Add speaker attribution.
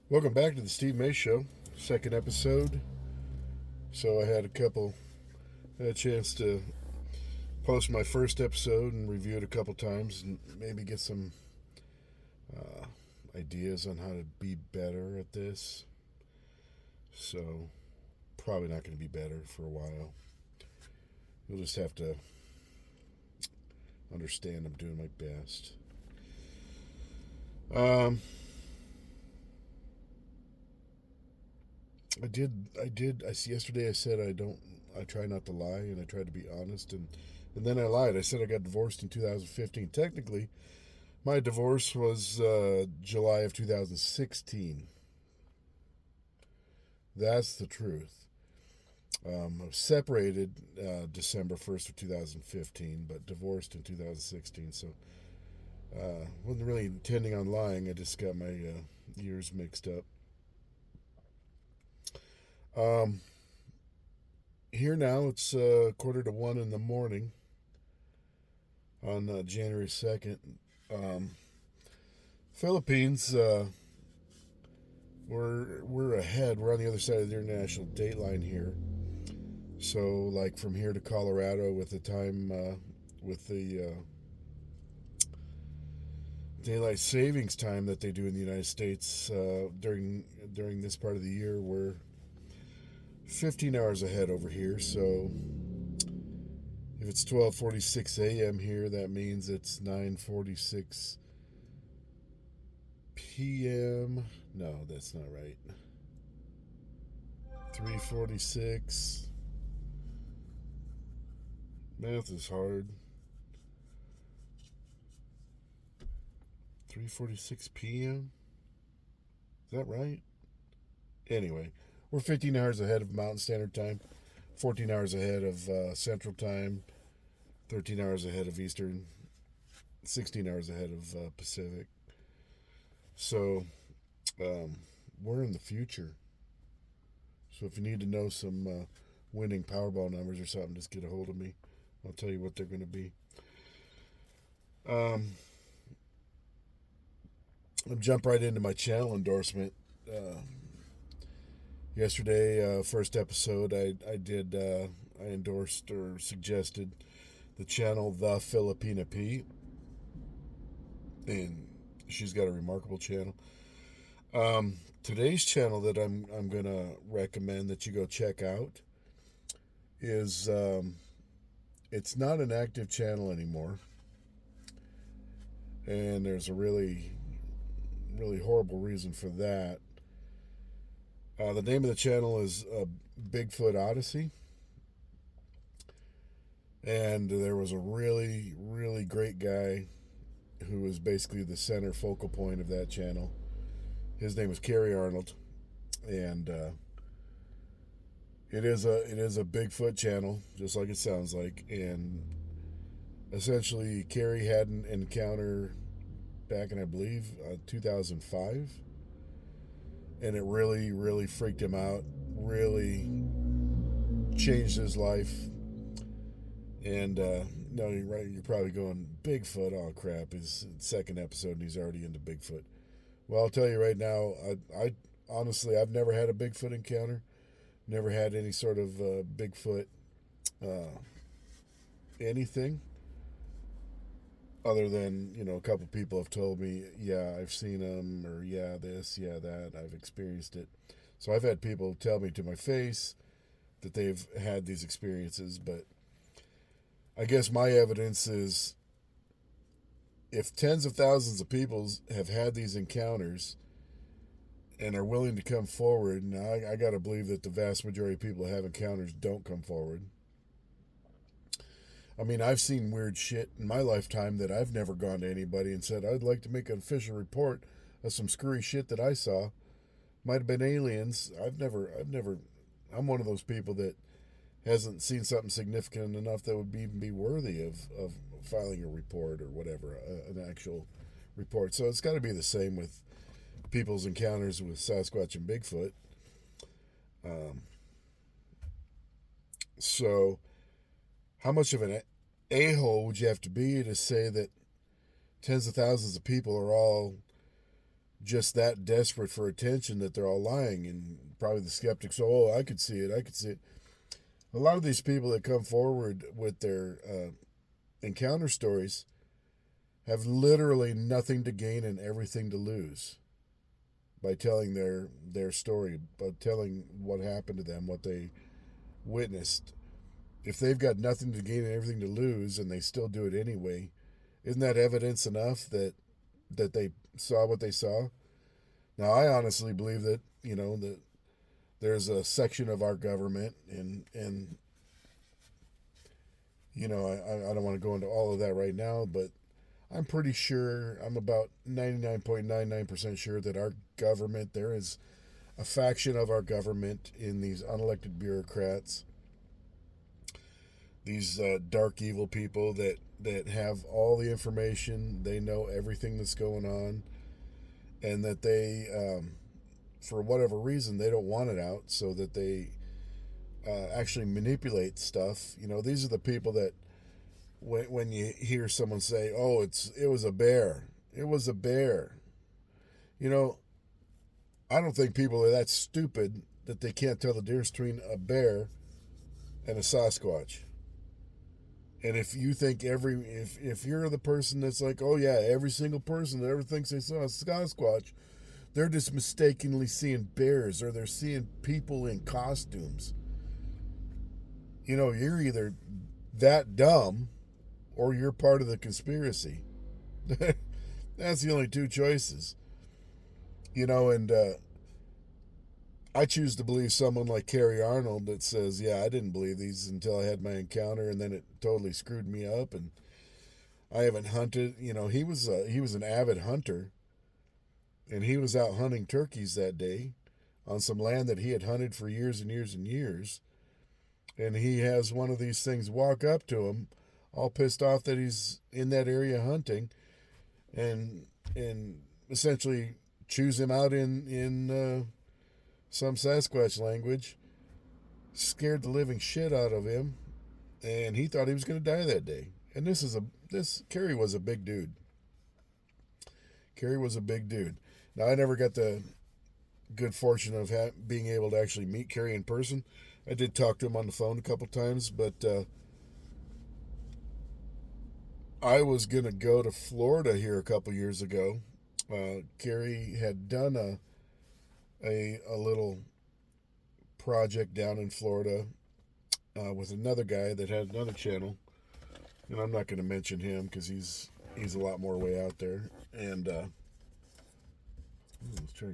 Speaker 1: Welcome back to the Steve May Show, second episode. So I had a chance to post my first episode and review it a couple times and maybe get some uh, ideas on how to be better at this. So probably not going to be better for a while. You'll just have to understand I'm doing my best. Um, Yesterday I said I try not to lie and I try to be honest and then I lied. I said I got divorced in 2015. Technically, my divorce was July of 2016. That's the truth. I was separated December 1st of 2015, but divorced in 2016. So wasn't really intending on lying. I just got my years mixed up. Um, Here now, it's quarter to one in the morning on January 2nd. Um, Philippines, we're ahead. We're on the other side of the international date line here. So, like from here to Colorado, with the time, with the daylight savings time that they do in the United States during this part of the year, we're 15 hours ahead over here. So, if it's 12:46 a.m. here, that means it's 9:46 p.m. No, that's not right. 3:46. Math is hard. 3:46 p.m. Is that right? Anyway, we're 15 hours ahead of Mountain Standard Time, 14 hours ahead of Central Time, 13 hours ahead of Eastern, 16 hours ahead of Pacific. So um, we're in the future. So if you need to know some winning Powerball numbers or something, just get a hold of me. I'll tell you what they're going to be. Um, I'll jump right into my channel endorsement. Yesterday, first episode, I endorsed or suggested the channel The Filipina P, and she's got a remarkable channel. Today's channel that I'm gonna recommend that you go check out is it's not an active channel anymore, and there's a really horrible reason for that. The name of the channel is Bigfoot Odyssey, and there was a really great guy who was basically the center focal point of that channel. His name is Kerry Arnold, and it is a Bigfoot channel, just like it sounds like. And essentially, Kerry had an encounter back in, I believe, 2005, and it really freaked him out. Really changed his life. And no, you're right. You're probably going Bigfoot. Oh crap! His second episode, and he's already into Bigfoot. Well, I'll tell you right now. I honestly, I've never had a Bigfoot encounter. Never had any sort of Bigfoot uh, anything other than a couple people have told me, yeah, I've seen them, or yeah, this, yeah, that. I've experienced it. So I've had people tell me to my face that they've had these experiences, but I guess my evidence is if tens of thousands of people have had these encounters and are willing to come forward, and I got to believe that the vast majority of people that have encounters don't come forward. I mean, I've seen weird shit in my lifetime that I've never gone to anybody and said, I'd like to make an official report of some screwy shit that I saw. Might have been aliens. I'm one of those people that hasn't seen something significant enough that would even be worthy of filing a report or whatever, an actual report. So it's got to be the same with people's encounters with Sasquatch and Bigfoot. Um, so, how much of an a-hole would you have to be to say that tens of thousands of people are all just that desperate for attention that they're all lying. And probably the skeptics, oh, I could see it. I could see it. A lot of these people that come forward with their encounter stories have literally nothing to gain and everything to lose by telling their story, by telling what happened to them, what they witnessed. If they've got nothing to gain and everything to lose and they still do it anyway, isn't that evidence enough that they saw what they saw? Now, I honestly believe that, that there's a section of our government, and I don't want to go into all of that right now, but I'm pretty sure, I'm about 99.99% sure that our government, there is a faction of our government in these unelected bureaucrats, these dark evil people that have all the information, they know everything that's going on, and that they, for whatever reason, they don't want it out, so that they actually manipulate stuff. These are the people that when you hear someone say, "Oh, it was a bear," it was a bear. I don't think people are that stupid that they can't tell the difference between a bear and a Sasquatch. And if you think if you're the person that's like, oh yeah, every single person that ever thinks they saw a Sasquatch, they're just mistakenly seeing bears or they're seeing people in costumes. You're either that dumb or you're part of the conspiracy. That's the only two choices. And I choose to believe someone like Kerry Arnold that says, yeah, I didn't believe these until I had my encounter, and then it totally screwed me up, and I haven't hunted. He was an avid hunter, and he was out hunting turkeys that day on some land that he had hunted for years and years and years, and he has one of these things walk up to him, all pissed off that he's in that area hunting, and essentially chews him out in some Sasquatch language, scared the living shit out of him, and he thought he was going to die that day. And Kerry was a big dude. Kerry was a big dude. Now, I never got the good fortune of being able to actually meet Kerry in person. I did talk to him on the phone a couple times, but I was going to go to Florida here a couple years ago. Kerry had done a little project down in Florida with another guy that had another channel, and I'm not going to mention him because he's a lot more way out there. And let's try